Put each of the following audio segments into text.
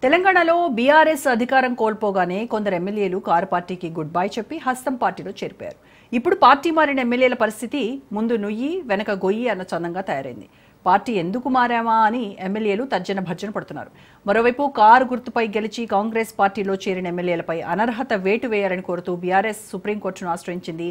తెలంగాణలో బీఆర్ఎస్ అధికారం కోల్పోగానే కొందరు ఎమ్మెల్యేలు కారు పార్టీకి గుడ్ బై చెప్పి హస్తం పార్టీలో చేరిపోయారు. ఇప్పుడు పార్టీ మారిన ఎమ్మెల్యేల పరిస్థితి ముందు నుయ్యి వెనక గొయ్యి అన్న చందంగా తయారైంది. పార్టీ ఎందుకు మారామా అని ఎమ్మెల్యేలు తర్జన భర్జన పడుతున్నారు. మరోవైపు కారు గుర్తుపై గెలిచి కాంగ్రెస్ పార్టీలో చేరిన ఎమ్మెల్యేలపై అనర్హత వేటు వేయాలని కోరుతూ బీఆర్ఎస్ సుప్రీంకోర్టును ఆశ్రయించింది.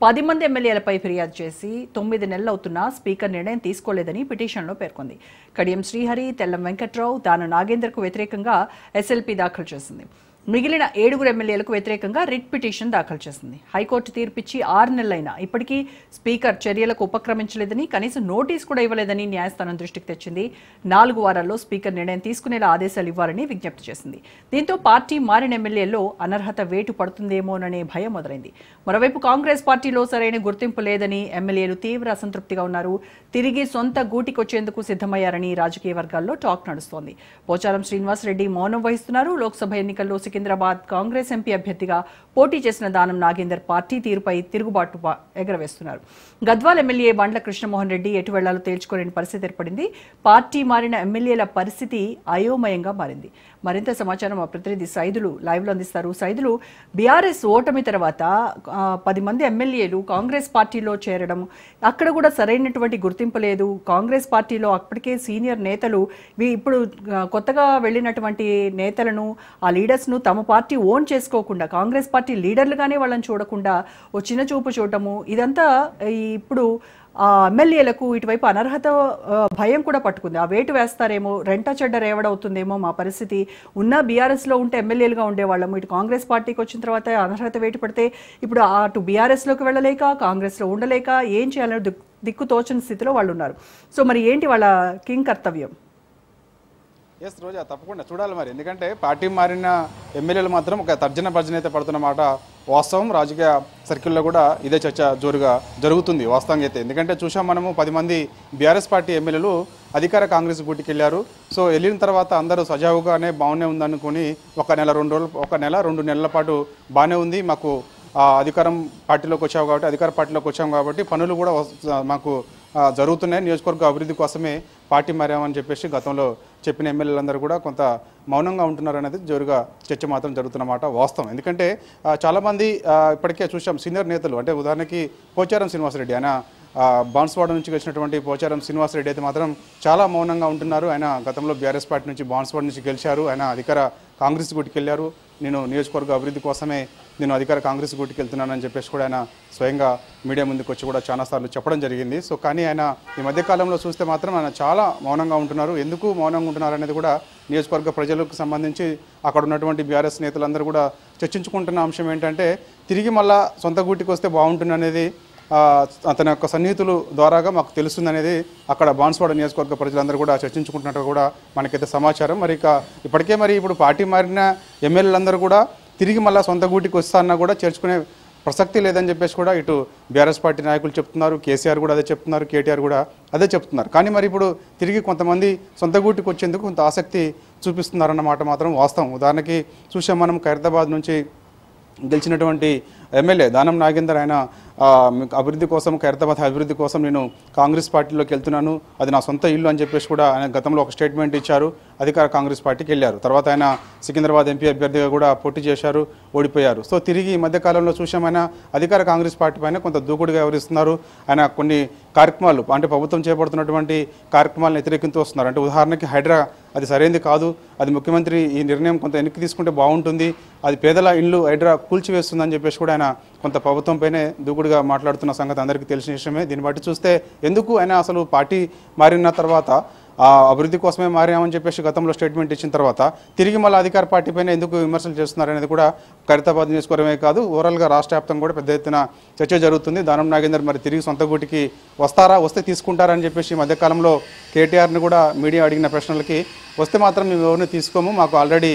10 మంది ఎమ్మెల్యేలపై ఫిర్యాదు చేసి 9 నెలలవుతున్నా స్పీకర్ నిర్ణయం తీసుకోలేదని పిటిషన్లో పేర్కొంది. కడియం శ్రీహరి, తెల్లం వెంకట్రావు, దాన నాగేందర్కు వ్యతిరేకంగా ఎస్ఎల్పీ దాఖలు చేసింది. మిగిలిన 7 ఎమ్మెల్యేలకు వ్యతిరేకంగా రిట్ పిటిషన్ దాఖలు చేసింది. హైకోర్టు తీర్పిచ్చి 6 నెలలైనా ఇప్పటికీ స్పీకర్ చర్యలకు ఉపక్రమించలేదని, కనీసం నోటీస్ కూడా ఇవ్వలేదని న్యాయస్థానం దృష్టికి తెచ్చింది. 4 వారాల్లో స్పీకర్ నిర్ణయం తీసుకునేలా ఆదేశాలు ఇవ్వాలని విజ్ఞప్తి చేసింది. దీంతో పార్టీ మారిన ఎమ్మెల్యేల్లో అనర్హత వేటు పడుతుందేమోననే భయం మొదలైంది. మరోవైపు కాంగ్రెస్ పార్టీలో సరైన గుర్తింపు లేదని ఎమ్మెల్యేలు తీవ్ర అసంతృప్తిగా ఉన్నారు. తిరిగి సొంత గూటికొచ్చేందుకు సిద్ధమయ్యారని రాజకీయ వర్గాల్లో టాక్ నడుస్తోంది. పోచారం శ్రీనివాస్ రెడ్డి మౌనం వహిస్తున్నారు. లోక్సభ ఎన్నికల్లో సికింద్రాబాద్ కాంగ్రెస్ ఎంపీ అభ్యర్థిగా పోటీ చేసిన దానం నాగేందర్ పార్టీ తీరుపై తిరుగుబాటు ఎగరవేస్తున్నారు. గద్వాల్ ఎమ్మెల్యే బండ్ల కృష్ణమోహన్ రెడ్డి ఎటు వెళ్లాలో తేల్చుకోలేని పరిస్థితి ఏర్పడింది. పార్టీ మారిన ఎమ్మెల్యేల పరిస్థితి అయోమయంగా మారింది. మరింత సమాచారం మా ప్రతినిధి సైదులు లైవ్ లో అందిస్తారు. సైదులు, బీఆర్ఎస్ ఓటమి తర్వాత 10 మంది ఎమ్మెల్యేలు కాంగ్రెస్ పార్టీలో చేరడం, అక్కడ కూడా సరైనటువంటి గుర్తింపు లేదు. కాంగ్రెస్ పార్టీలో అప్పటికే సీనియర్ నేతలు ఇప్పుడు కొత్తగా వెళ్ళినటువంటి నేతలను, ఆ లీడర్స్ను తమ పార్టీ ఓన్ చేసుకోకుండా, కాంగ్రెస్ పార్టీ లీడర్లుగానే వాళ్ళని చూడకుండా ఓ చిన్న చూపు చూడటము, ఇదంతా ఇప్పుడు ఆ ఎమ్మెల్యేలకు ఇటువైపు అనర్హత భయం కూడా పట్టుకుంది. ఆ వేటు వేస్తారేమో, రెంటా చెడ్డ రేవడవుతుందేమో మా పరిస్థితి. ఉన్న బీఆర్ఎస్లో ఉంటే ఎమ్మెల్యేలుగా ఉండేవాళ్ళము, ఇటు కాంగ్రెస్ పార్టీకి వచ్చిన తర్వాత అనర్హత వేటు పడితే ఇప్పుడు అటు బీఆర్ఎస్లోకి వెళ్ళలేక, కాంగ్రెస్లో ఉండలేక ఏం చేయాలని దిక్కు తోచని స్థితిలో వాళ్ళు ఉన్నారు. సో మరి ఏంటి వాళ్ళ కింగ్ కర్తవ్యం? ఎస్ రోజా, తప్పకుండా చూడాలి మరి. ఎందుకంటే పార్టీ మారిన ఎమ్మెల్యేలు మాత్రం ఒక తర్జన భర్జన అయితే పడుతున్నమాట వాస్తవం. రాజకీయ సర్కిల్లో కూడా ఇదే చర్చ జోరుగా జరుగుతుంది వాస్తవంగా అయితే. ఎందుకంటే చూసాం మనము 10 మంది బీఆర్ఎస్ పార్టీ ఎమ్మెల్యేలు అధికార కాంగ్రెస్ పోటీకి వెళ్ళారు. సో వెళ్ళిన తర్వాత అందరూ సజావుగానే బాగానే ఉందనుకుని ఒక నెల 2 నెలల పాటు బాగానే ఉంది, మాకు అధికారం పార్టీలోకి వచ్చాము కాబట్టి, అధికార పార్టీలోకి వచ్చాము కాబట్టి పనులు కూడా మాకు జరుగుతున్నాయి, నియోజకవర్గ అభివృద్ధి కోసమే పార్టీ మారామని చెప్పేసి గతంలో చెప్పిన ఎమ్మెల్యేలందరూ కూడా కొంత మౌనంగా ఉంటున్నారు అనేది జోరుగా చర్చ మాత్రం జరుగుతున్నమాట వాస్తవం. ఎందుకంటే చాలామంది ఇప్పటికే చూసాం సీనియర్ నేతలు, అంటే ఉదాహరణకి పోచారం శ్రీనివాసరెడ్డి, ఆయన బాన్స్వాడ నుంచి వచ్చినటువంటి పోచారం శ్రీనివాసరెడ్డి అయితే మాత్రం చాలా మౌనంగా ఉంటున్నారు. ఆయన గతంలో బీఆర్ఎస్ పార్టీ నుంచి బాన్స్వాడ నుంచి గెలిచారు. ఆయన అధికార కాంగ్రెస్ గుటికి వెళ్ళారు. నేను నియోజకవర్గ అభివృద్ధి కోసమే నేను అధికార కాంగ్రెస్ గుటికి వెళ్తున్నానని చెప్పేసి కూడా ఆయన స్వయంగా మీడియా ముందుకు వచ్చి కూడా చాలాసార్లు చెప్పడం జరిగింది. సో కానీ ఆయన ఈ మధ్యకాలంలో చూస్తే మాత్రం ఆయన చాలా మౌనంగా ఉంటున్నారు. ఎందుకు మౌనంగా ఉంటున్నారు అనేది కూడా నియోజకవర్గ ప్రజలకు సంబంధించి అక్కడ ఉన్నటువంటి బీఆర్ఎస్ నేతలందరూ కూడా చర్చించుకుంటున్న అంశం ఏంటంటే, తిరిగి మళ్ళా సొంత గూటికి వస్తే బాగుంటుంది అనేది అతని యొక్క సన్నిహితులు ద్వారాగా మాకు తెలుస్తుంది అనేది అక్కడ బాన్స్వాడ నియోజకవర్గ ప్రజలందరూ కూడా చర్చించుకుంటున్నట్టు కూడా మనకైతే సమాచారం. మరి ఇప్పటికే ఇప్పుడు పార్టీ మారిన ఎమ్మెల్యేలందరూ కూడా తిరిగి మళ్ళీ సొంత గూటికి వస్తారన్నా కూడా చేర్చుకునే ప్రసక్తి లేదని చెప్పేసి కూడా ఇటు బీఆర్ఎస్ పార్టీ నాయకులు చెప్తున్నారు. కేసీఆర్ కూడా అదే చెప్తున్నారు, కేటీఆర్ కూడా అదే చెప్తున్నారు. కానీ మరి ఇప్పుడు తిరిగి కొంతమంది సొంత గూటికి వచ్చేందుకు కొంత ఆసక్తి చూపిస్తున్నారన్నమాట మాత్రం వాస్తవం. ఉదాహరణకి చూసాం మనం ఖైరతాబాద్ నుంచి గెలిచినటువంటి ఎమ్మెల్యే దానం నాగేందర్, ఆయన అభివృద్ధి కోసం, ఖైరతాబాద్ అభివృద్ధి కోసం నేను కాంగ్రెస్ పార్టీలోకి వెళ్తున్నాను, అది నా సొంత ఇల్లు అని చెప్పేసి కూడా ఆయన గతంలో ఒక స్టేట్మెంట్ ఇచ్చారు. అధికార కాంగ్రెస్ పార్టీకి వెళ్ళారు. తర్వాత ఆయన సికింద్రాబాద్ ఎంపీ అభ్యర్థిగా కూడా పోటీ చేశారు, ఓడిపోయారు. సో తిరిగి ఈ మధ్యకాలంలో చూసాం ఆయన అధికార కాంగ్రెస్ పార్టీ పైన కొంత దూకుడుగా వ్యవహరిస్తున్నారు. ఆయన కొన్ని కార్యక్రమాలు, అంటే ప్రభుత్వం చేపడుతున్నటువంటి కార్యక్రమాలను వ్యతిరేకిస్తూ వస్తున్నారు. అంటే ఉదాహరణకి హైడ్రా అది సరైనది కాదు, అది ముఖ్యమంత్రి ఈ నిర్ణయం కొంత వెనక్కి తీసుకుంటే బాగుంటుంది, అది పేదల ఇల్లు హైడ్రా కూల్చివేస్తుందని చెప్పేసి కూడా ఆయన కొంత ప్రభుత్వంపైనే దూకుడుగా మాట్లాడుతున్న సంగతి అందరికీ తెలిసిన విషయమే. దీన్ని బట్టి చూస్తే ఎందుకు ఆయన అసలు పార్టీ మారిన తర్వాత అభివృద్ధి కోసమే మారామని చెప్పేసి గతంలో స్టేట్మెంట్ ఇచ్చిన తర్వాత తిరిగి మళ్ళీ అధికార పార్టీ పైన ఎందుకు విమర్శలు చేస్తున్నారు అనేది కూడా ఖైరతాబాద్ నియోజకవర్గమే కాదు, ఓవరాల్గా రాష్ట్ర వ్యాప్తంగా కూడా పెద్ద ఎత్తున చర్చ జరుగుతుంది. దానం నాగేందర్ మరి తిరిగి సొంత గూటికి వస్తారా, వస్తే తీసుకుంటారని చెప్పేసి మధ్యకాలంలో కేటీఆర్ని కూడా మీడియా అడిగిన ప్రశ్నలకి, వస్తే మాత్రం మేము ఎవరిని తీసుకోము, మాకు ఆల్రెడీ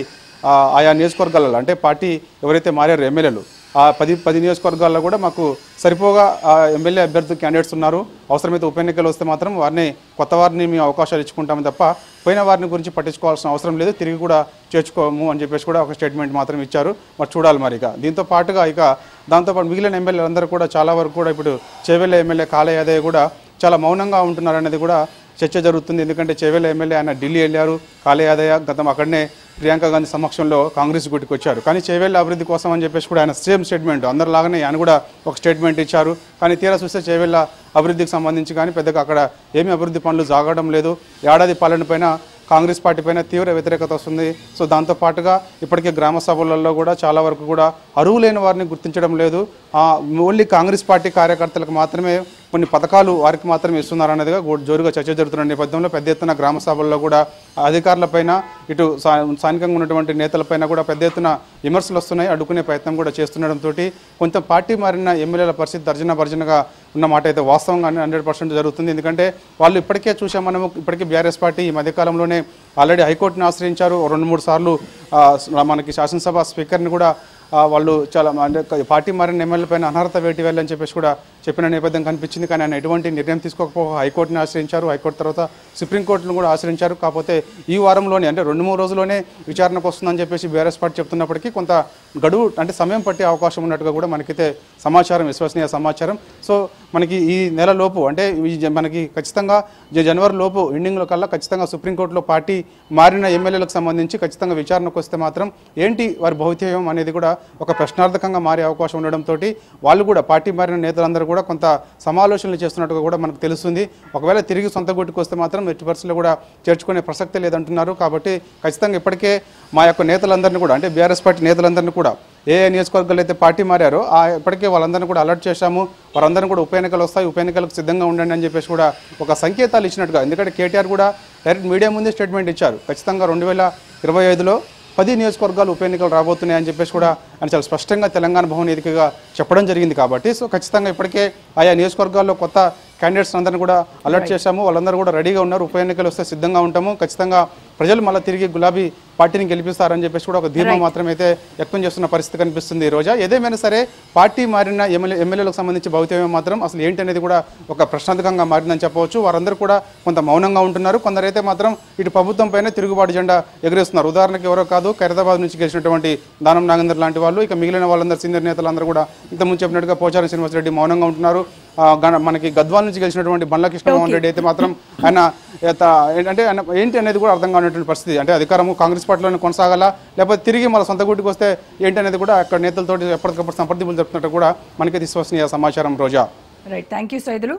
ఆయా నియోజకవర్గాలలో, అంటే పార్టీ ఎవరైతే మారారో ఎమ్మెల్యేలు ఆ 10 నియోజకవర్గాల్లో కూడా మాకు సరిపోగా ఎమ్మెల్యే అభ్యర్థి క్యాండిడేట్స్ ఉన్నారు. అవసరమైతే ఉప ఎన్నికలు వస్తే మాత్రం కొత్త వారిని మేము అవకాశాలు ఇచ్చుకుంటాము తప్ప పోయిన వారిని గురించి పట్టించుకోవాల్సిన అవసరం లేదు, తిరిగి కూడా చేర్చుకోము అని చెప్పేసి కూడా ఒక స్టేట్మెంట్ మాత్రం ఇచ్చారు. మరి చూడాలి మరి. దీంతో పాటుగా దాంతోపాటు మిగిలిన ఎమ్మెల్యేలందరూ కూడా చాలా వరకు కూడా ఇప్పుడు చేవెళ్ళ ఎమ్మెల్యే కాళ యాదయ్య కూడా చాలా మౌనంగా ఉంటున్నారు అనేది కూడా చర్చ జరుగుతుంది. ఎందుకంటే చేవెళ్ళ ఎమ్మెల్యే ఆయన ఢిల్లీ వెళ్ళారు, కాళయాదయ్య గతం అక్కడనే ప్రియాంక గాంధీ సమక్షంలో కాంగ్రెస్ గుటికి వచ్చారు. కానీ చేవెళ్ళ అభివృద్ధి కోసం అని చెప్పేసి కూడా ఆయన సేమ్ స్టేట్మెంట్ అందరిలాగానే ఆయన కూడా ఒక స్టేట్మెంట్ ఇచ్చారు. కానీ తీరా చూస్తే చేవెళ్ళ అభివృద్ధికి సంబంధించి కానీ పెద్దగా అక్కడ ఏమీ అభివృద్ధి పనులు సాగడం లేదు. ఏడాది పాలన పైన కాంగ్రెస్ పార్టీ పైన తీవ్ర వ్యతిరేకత వస్తుంది. సో దాంతో పాటుగా ఇప్పటికే గ్రామ సభలలో కూడా చాలా వరకు కూడా అరువు లేని వారిని గుర్తించడం లేదు. ఓన్లీ కాంగ్రెస్ పార్టీ కార్యకర్తలకు మాత్రమే కొన్ని పథకాలు వారికి మాత్రమే ఇస్తున్నారు అనేదిగా జోరుగా చర్చ జరుగుతున్న నేపథ్యంలో పెద్ద ఎత్తున గ్రామ సభల్లో కూడా అధికారులపైన ఇటు స్థానికంగా ఉన్నటువంటి నేతలపైన కూడా పెద్ద ఎత్తున విమర్శలు వస్తున్నాయి. అడ్డుకునే ప్రయత్నం కూడా చేస్తుండడంతో కొంత పార్టీ మారిన ఎమ్మెల్యేల పరిస్థితి తర్జనభర్జనగా ఉన్న మాట అయితే వాస్తవంగా 100% జరుగుతుంది. ఎందుకంటే వాళ్ళు ఇప్పటికే చూసాం మనము, ఇప్పటికే బీఆర్ఎస్ పార్టీ ఈ మధ్యకాలంలోనే ఆల్రెడీ హైకోర్టుని ఆశ్రయించారు. 2-3 సార్లు మనకి శాసనసభ స్పీకర్ని కూడా వాళ్ళు చాలా అంటే పార్టీ మారిన ఎమ్మెల్యే పైన అనర్హత వేటి వెళ్ళని చెప్పేసి కూడా చెప్పిన నేపథ్యం కనిపించింది. కానీ ఆయన ఎటువంటి నిర్ణయం తీసుకోకపోగా హైకోర్టుని ఆశ్రయించారు. హైకోర్టు తర్వాత సుప్రీంకోర్టును కూడా ఆశ్రయించారు. కాకపోతే ఈ వారంలోనే అంటే 2-3 రోజుల్లోనే విచారణకు వస్తుందని చెప్పేసి బీఆర్ఎస్ పార్టీ చెప్తున్నప్పటికీ కొంత గడువు అంటే సమయం పట్టే అవకాశం ఉన్నట్టుగా కూడా మనకైతే సమాచారం, విశ్వసనీయ సమాచారం. సో మనకి ఈ నెల లోపు అంటే మనకి ఖచ్చితంగా జనవరి లోపు ఎండింగ్లో కల్లా ఖచ్చితంగా సుప్రీంకోర్టులో పార్టీ మారిన ఎమ్మెల్యేలకు సంబంధించి ఖచ్చితంగా విచారణకు వస్తే మాత్రం ఏంటి వారి భౌతికం అనేది కూడా ఒక ప్రశ్నార్థకంగా మారే అవకాశం ఉండడంతో వాళ్ళు కూడా పార్టీ మారిన నేతలందరూ కూడా కొంత సమాలోచనలు చేస్తున్నట్టుగా కూడా మనకు తెలుస్తుంది. ఒకవేళ తిరిగి సొంత గుట్టుకు వస్తే మాత్రం ఎట్టి పరిస్థితుల్లో కూడా చేర్చుకునే ప్రసక్తే లేదంటున్నారు. కాబట్టి ఖచ్చితంగా ఇప్పటికే మా యొక్క నేతలందరినీ కూడా అంటే బీఆర్ఎస్ పార్టీ నేతలందరినీ కూడా ఏ నియోజకవర్గాలు అయితే పార్టీ మారారో ఇప్పటికే వాళ్ళందరినీ కూడా అలర్ట్ చేశాము. వారందరినీ కూడా ఉప ఎన్నికలు వస్తాయి, ఉప ఎన్నికలకు సిద్ధంగా ఉండండి అని చెప్పేసి కూడా ఒక సంకేతాలు ఇచ్చినట్టుగా. ఎందుకంటే కేటీఆర్ కూడా డైరెక్ట్ మీడియా ముందే స్టేట్మెంట్ ఇచ్చారు. ఖచ్చితంగా 2025లో 10 నియోజకవర్గాలు ఉప ఎన్నికలు రాబోతున్నాయని చెప్పేసి కూడా ఆయన చాలా స్పష్టంగా తెలంగాణ భవన్ వేదికగా చెప్పడం జరిగింది. కాబట్టి సో ఖచ్చితంగా ఇప్పటికే ఆయా నియోజకవర్గాల్లో కొత్త క్యాండిడేట్స్ అందరినీ కూడా అలర్ట్ చేశాము. వాళ్ళందరూ కూడా రెడీగా ఉన్నారు. ఉప ఎన్నికలు వస్తే సిద్ధంగా ఉంటాము. ఖచ్చితంగా ప్రజలు మళ్ళీ తిరిగి గులాబీ పార్టీని గెలిపిస్తారని చెప్పేసి కూడా ఒక ధీమా మాత్రం అయితే వ్యక్తం చేస్తున్న పరిస్థితి కనిపిస్తుంది ఈ రోజా. ఏదేమైనా సరే పార్టీ మారిన ఎమ్మెల్యేలకు సంబంధించి భౌతికం మాత్రం అసలు ఏంటి అనేది కూడా ఒక ప్రశ్నార్థకంగా మారిందని చెప్పవచ్చు. వారందరూ కూడా కొంత మౌనంగా ఉంటున్నారు. కొందరైతే మాత్రం ఇటు ప్రభుత్వం పైన తిరుగుబాటు జెండా ఎగరేస్తున్నారు. ఉదాహరణకు ఎవరో కాదు, ఖైరతాబాద్ నుంచి గెలిచినటువంటి దానం నాగేందర్ లాంటి వాళ్ళు, ఇక మిగిలిన వాళ్ళందరూ సీనియర్ నేతలందరూ కూడా ఇంతకుముందు చెప్పినట్టుగా పోచారం శ్రీనివాసరెడ్డి మౌనంగా ఉంటున్నారు. మనకి గద్వాల నుంచి గెలిచినటువంటి బండ్ల కృష్ణమోహన్ రెడ్డి అయితే మాత్రం ఆయన అంటే ఆయన ఏంటి అనేది కూడా అర్థం కానటువంటి పరిస్థితి. అంటే అధికారము కాంగ్రెస్ పార్టీలోనే కొనసాగాలా లేకపోతే తిరిగి మన సొంత గుడికి వస్తే ఏంటి అనేది కూడా అక్కడ నేతలతో ఎప్పటికప్పుడు సంప్రదింపులు జరుపుతున్నట్టు కూడా మనకి విశ్వసనీయ సమాచారం Roja. Right, thank you Saidulu.